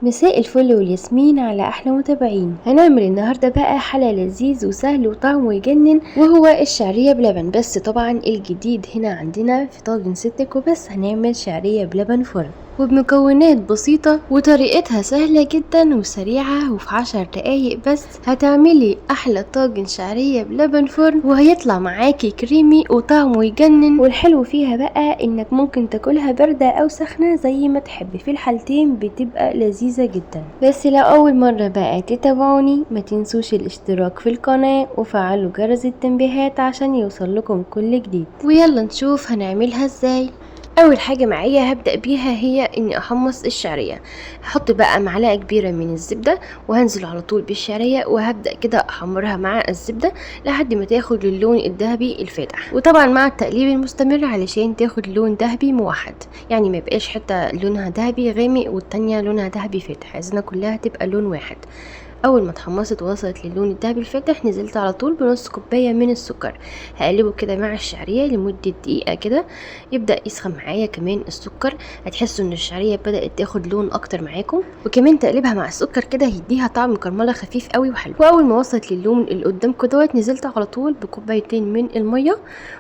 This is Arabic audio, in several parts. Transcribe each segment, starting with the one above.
مساء الفل والياسمين على احلى متابعين. هنعمل النهارده بقى حلا لذيذ وسهل وطعمه يجنن، وهو الشعريه بلبن. بس طبعا الجديد هنا عندنا في طاجن ستك وبس هنعمل شعريه بلبن فرن وبمكونات بسيطة وطريقتها سهلة جدا وسريعة، وفي 10 دقايق بس هتعملي أحلى طاجن شعرية بلبن فرن، وهيطلع معاكي كريمي وطعمه يجنن. والحلو فيها بقى إنك ممكن تاكلها باردة أو سخنة زي ما تحبي، في الحالتين بتبقى لذيذة جدا. بس لو أول مرة بقى تتابعوني ما تنسوش الاشتراك في القناة وفعلوا جرس التنبيهات عشان يوصل لكم كل جديد. ويلا نشوف هنعملها ازاي. اول حاجه معايا هبدا بيها هي اني احمص الشعريه. هحط بقى معلقه كبيره من الزبده وهنزل على طول بالشعريه، وهبدا كده احمرها مع الزبده لحد ما تاخد اللون الذهبي الفاتح، وطبعا مع التقليب المستمر علشان تاخد لون ذهبي موحد، يعني ما يبقاش حته لونها ذهبي غامق والتانية لونها ذهبي فاتح، عايزينها كلها تبقى لون واحد. اول ما اتحمصت ووصلت للون الدهبي الفاتح نزلت على طول بنص كوبايه من السكر. هقلبه كده مع الشعريه لمده دقيقه كده يبدا يسخن معايا كمان السكر. هتحسوا ان الشعريه بدات تاخد لون اكتر معاكم، وكمان تقليبها مع السكر كده هيديها طعم كرمله خفيف قوي وحلو. واول ما وصلت للون اللي قدامكم دوت نزلت على طول بكوبايتين من الميه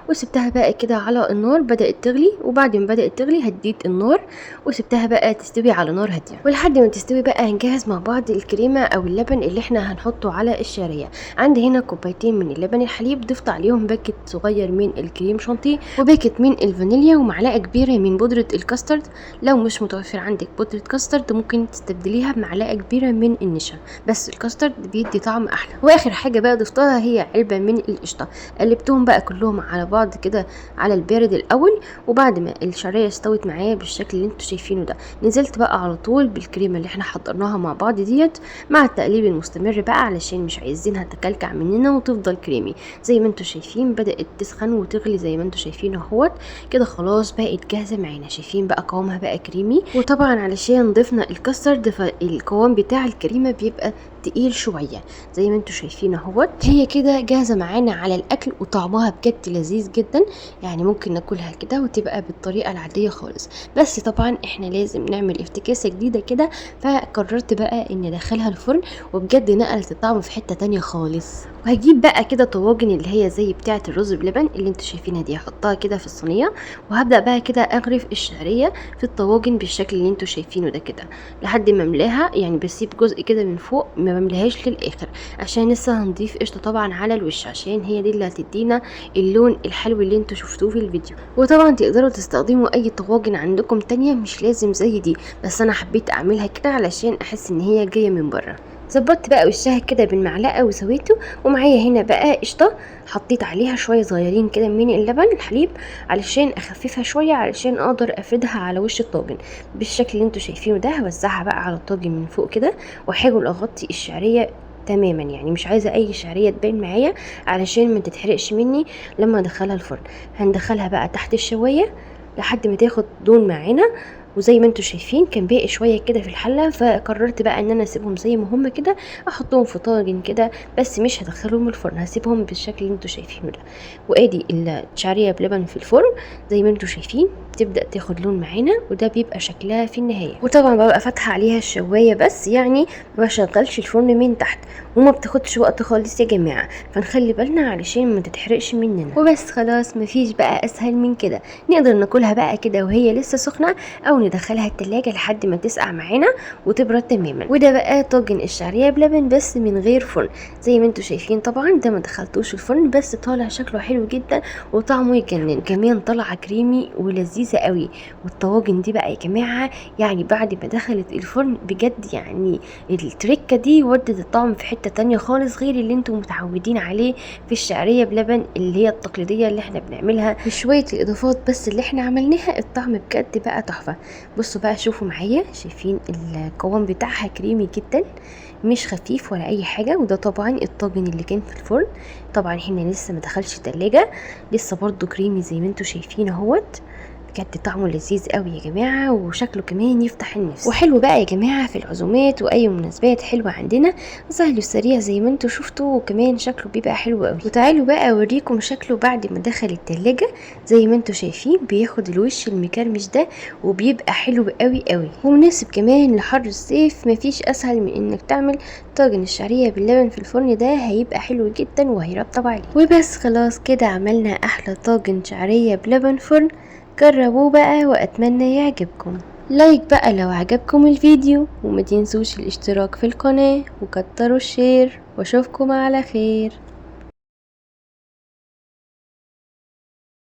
وسبتها بقى كده على النار. بدات تغلي، وبعد ما بدات تغلي هديت النار وسبتها بقى تستوي على نار هاديه. ولحد ما تستوي بقى هنجهز مع بعض الكريمه او اللبن اللي احنا هنحطه على الشعريه. عندي هنا كوبايتين من اللبن الحليب، ضفت عليهم باكت صغير من الكريم شانتيه وباكت من الفانيليا ومعلقه كبيره من بودره الكاسترد. لو مش متوفر عندك بودره كاسترد ممكن تستبدليها بمعلقه كبيره من النشا، بس الكاسترد بيدي طعم احلى. واخر حاجه بقى ضفتها هي علبه من القشطه. قلبتهم بقى كلهم على بعض كده على البارد الاول، وبعد ما الشعريه استوت معايا بالشكل اللي انتوا شايفينه ده نزلت بقى على طول بالكريمه اللي احنا حضرناها مع بعض ديت مع التقليب المستمر بقى علشان مش عايزينها تكلكع مننا وتفضل كريمي. زي ما انتوا شايفين بدات تسخن وتغلي زي ما انتوا شايفين اهوت كده، خلاص بقت جاهزه معانا. شايفين بقى قوامها بقى كريمي، وطبعا علشان ضفنا الكاسترد فالقوام بتاع الكريمه بيبقى تقيل شويه زي ما انتوا شايفين اهوت. هي كده جاهزه معانا على الاكل وطعمها بجد لذيذ جدا، يعني ممكن ناكلها كده وتبقى بالطريقه العاديه خالص. بس طبعا احنا لازم نعمل افتكاسه جديده كده، فقررت بقى اني ادخلها الفرن، وبجد نقلت الطعم في حته تانية خالص. وهجيب بقى كده طواجن اللي هي زي بتاعه الرز بلبن اللي انتوا شايفينها دي، احطها كده في الصينيه وهبدا بقى كده اغرف الشعريه في الطواجن بالشكل اللي انتوا شايفينه ده كده لحد ما املاها. يعني بسيب جزء كده من فوق ما بملاهاش للاخر عشان لسه هنضيف قشطه طبعا على الوش، عشان هي دي اللي هتدينا اللون الحلو اللي انتوا شفتوه في الفيديو. وطبعا تقدروا تستخدموا اي طواجن عندكم تانية مش لازم زي دي، بس انا حبيت اعملها كده علشان احس ان هي جايه من بره. ظبطت بقى وشها كده بالمعلقه وسويته، ومعايا هنا بقى قشطه حطيت عليها شويه صغيرين كده من اللبن الحليب علشان اخففها شويه علشان اقدر افردها على وش الطاجن بالشكل اللي انتوا شايفينه ده. هوزعها بقى على الطاجن من فوق كده واحاول اغطي الشعريه تماما، يعني مش عايزه اي شعريه تبان معايا علشان ما تتحرقش مني لما ادخلها الفرن. هندخلها بقى تحت الشوايه لحد ما تاخد لون معانا. وزي ما انتوا شايفين كان باقي شويه كده في الحله، فقررت بقى ان انا اسيبهم زي ما هم كده، احطهم في طاجن كده بس مش هدخلهم الفرن، هسيبهم بالشكل اللي انتوا شايفينه ده. وادي الشعريه بلبن في الفرن زي ما انتوا شايفين تبدا تاخد لون معانا، وده بيبقى شكلها في النهايه. وطبعا ببقى فاتحه عليها الشوايه بس، يعني ما بشغلش الفرن من تحت، وما بتاخدش وقت خالص يا جماعه، فنخلي بالنا علشان ما تتحرقش مننا. وبس خلاص مفيش بقى اسهل من كده. نقدر ناكلها بقى كده وهي لسه سخنه، او ندخلها التلاجة لحد ما تسقع معانا وتبرد تماما. وده بقى طاجن الشعريه بلبن بس من غير فرن. زي ما انتوا شايفين طبعا ده ما دخلتوش الفرن بس طالع شكله حلو جدا وطعمه يجنن، كمان طالعه كريمي ولذيذه قوي. والطواجن دي بقى يا جماعه يعني بعد ما دخلت الفرن بجد يعني التركه دي ودت الطعم في حته تانية خالص غير اللي انتوا متعودين عليه في الشعريه بلبن اللي هي التقليديه اللي احنا بنعملها بشويه الاضافات بس اللي احنا عملناها. الطعم بجد بقى تحفه. بصوا بقى شوفوا معايا، شايفين القوام بتاعها كريمي جدا مش خفيف ولا اي حاجه. وده طبعا الطاجن اللي كان في الفرن، طبعا احنا لسه ما دخلش تلاجة، لسه برضو كريمي زي ما انتوا شايفين اهوت بجد طعمه لذيذ قوي يا جماعه، وشكله كمان يفتح النفس، وحلو بقى يا جماعه في العزومات واي مناسبات حلوه عندنا، سهل وسريع زي ما انتوا شفتوا، وكمان شكله بيبقى حلو قوي. وتعالوا بقى اوريكم شكله بعد ما دخل التلاجة. زي ما انتوا شايفين بياخد الوش المكرمش ده وبيبقى حلو قوي قوي، ومناسب كمان لحر الصيف. مفيش اسهل من انك تعمل طاجن الشعريه باللبن في الفرن، ده هيبقى حلو جدا وهيرطب عليه. وبس خلاص كده عملنا احلى طاجن شعريه بلبن فرن. جربوه بقى واتمنى يعجبكم. لايك بقى لو عجبكم الفيديو، وما تنسوش الاشتراك في القناه وكتروا الشير، واشوفكم على خير.